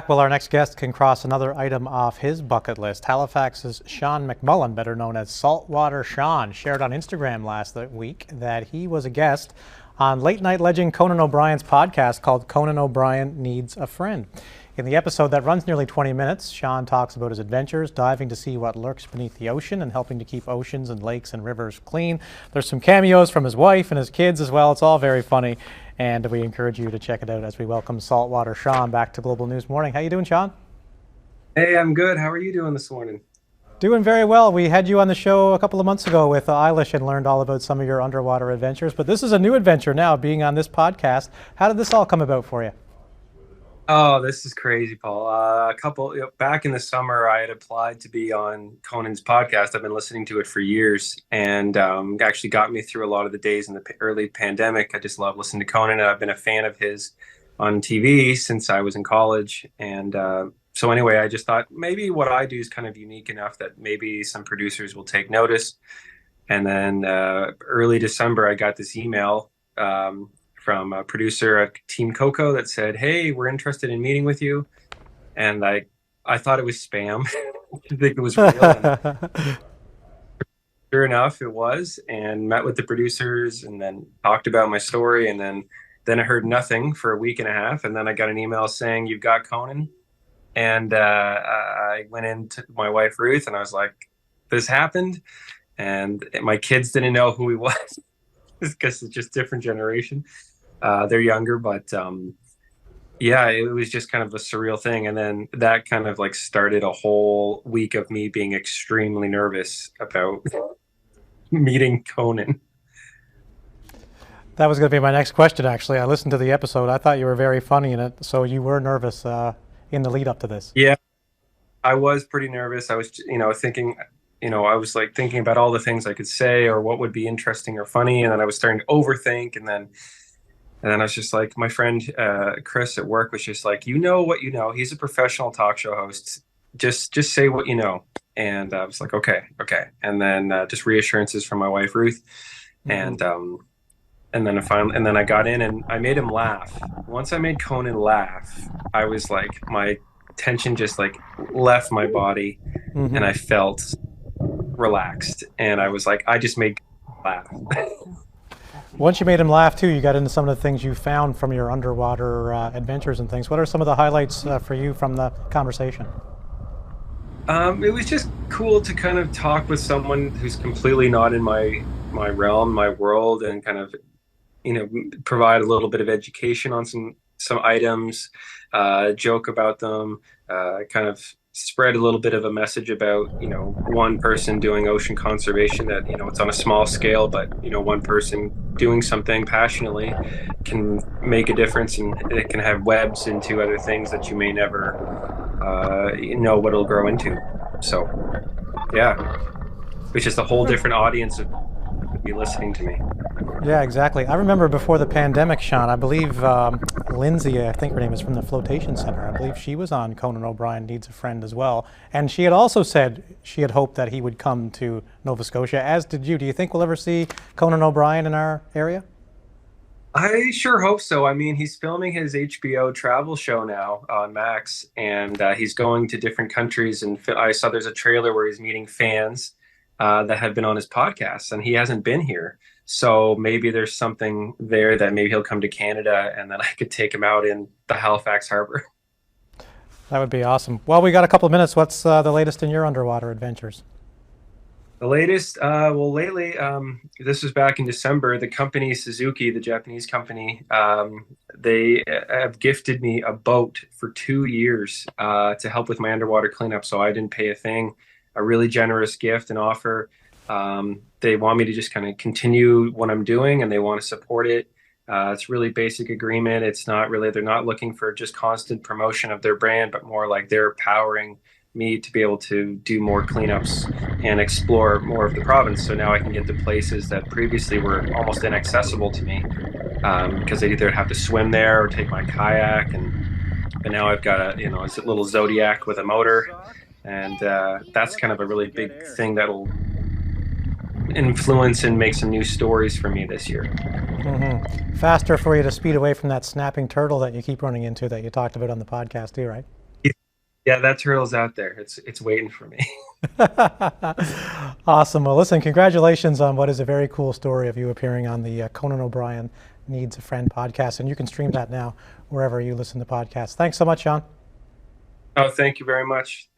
Well, our next guest can cross another item off his bucket list. Halifax's Sean McMullen, better known as Saltwater Sean, shared on Instagram last week that he was a guest on late night legend Conan O'Brien's podcast called Conan O'Brien Needs a Friend. In the episode that runs nearly 20 minutes, Sean talks about his adventures, diving to see what lurks beneath the ocean and helping to keep oceans and lakes and rivers clean. There's some cameos from his wife and his kids as well. It's all very funny, and we encourage you to check it out as we welcome Saltwater Sean back to Global News Morning. How you doing, Sean? Hey, I'm good. How are you doing this morning? Doing very well. We had you on the show a couple of months ago with Eilish and learned all about some of your underwater adventures, but this is a new adventure now, being on this podcast. How did this all come about for you? Oh, this is crazy, Paul. Back in the summer, I had applied to be on Conan's podcast. I've been listening to it for years, and actually got me through a lot of the days in the early pandemic. I just love listening to Conan, and I've been a fan of his on TV since I was in college. And so anyway, I just thought maybe what I do is kind of unique enough that maybe some producers will take notice. And then early December, I got this email from a producer at Team Coco that said, "Hey, we're interested in meeting with you." And I thought it was spam. I didn't think it was real. And sure enough, it was, and met with the producers and then talked about my story. And then I heard nothing for a week and a half. And then I got an email saying, "You've got Conan." And I went in to my wife, Ruth, and I was like, this happened. And my kids didn't know who he was because it's just different generation. They're younger, but yeah, it was just kind of a surreal thing. And then that kind of like started a whole week of me being extremely nervous about meeting Conan. That was going to be my next question, actually. I listened to the episode. I thought you were very funny in it, so you were nervous in the lead up to this. Yeah, I was pretty nervous. I was, thinking, I was like thinking about all the things I could say or what would be interesting or funny. And then I was starting to overthink. And then I was just like, my friend Chris at work was just like, you know what you know. He's a professional talk show host. Just say what you know. And I was like, okay. And then just reassurances from my wife Ruth, and then I got in and I made him laugh. Once I made Conan laugh, I was like, my tension just like left my body, and I felt relaxed. And I was like, I just made laugh. Once you made him laugh too, you got into some of the things you found from your underwater adventures and things. What are some of the highlights for you from the conversation? It was just cool to kind of talk with someone who's completely not in my realm, my world, and kind of, provide a little bit of education on some items, joke about them, kind of spread a little bit of a message about, one person doing ocean conservation that, it's on a small scale, but, one person doing something passionately can make a difference, and it can have webs into other things that you may never know what it'll grow into. So, yeah, it's just a whole different audience of be listening to me. Yeah, exactly. I remember before the pandemic, Sean, I believe Lindsay, I think her name is, from the Flotation Center. I believe she was on Conan O'Brien Needs a Friend as well. And she had also said she had hoped that he would come to Nova Scotia, as did you. Do you think we'll ever see Conan O'Brien in our area? I sure hope so. I mean, he's filming his HBO travel show now on Max, and he's going to different countries. And I saw there's a trailer where he's meeting fans that have been on his podcast, and he hasn't been here. So maybe there's something there that maybe he'll come to Canada, and then I could take him out in the Halifax harbor. That would be awesome. Well, we got a couple of minutes. What's the latest in your underwater adventures? The latest, well, lately, this was back in December, the company Suzuki, the Japanese company, they have gifted me a boat for 2 years to help with my underwater cleanup. So I didn't pay a thing. A really generous gift and offer. They want me to just kind of continue what I'm doing, and they want to support it. It's really basic agreement. It's not really, they're not looking for just constant promotion of their brand, but more like they're empowering me to be able to do more cleanups and explore more of the province. So now I can get to places that previously were almost inaccessible to me because I'd either have to swim there or take my kayak. And now I've got a little Zodiac with a motor. And that's kind of a really big thing that'll influence and make some new stories for me this year. Faster for you to speed away from that snapping turtle that you keep running into that you talked about on the podcast too, right? Yeah, that turtle's out there. It's waiting for me. Awesome. Well, listen, congratulations on what is a very cool story of you appearing on the Conan O'Brien Needs a Friend podcast. And you can stream that now wherever you listen to podcasts. Thanks so much, Sean. Oh, thank you very much.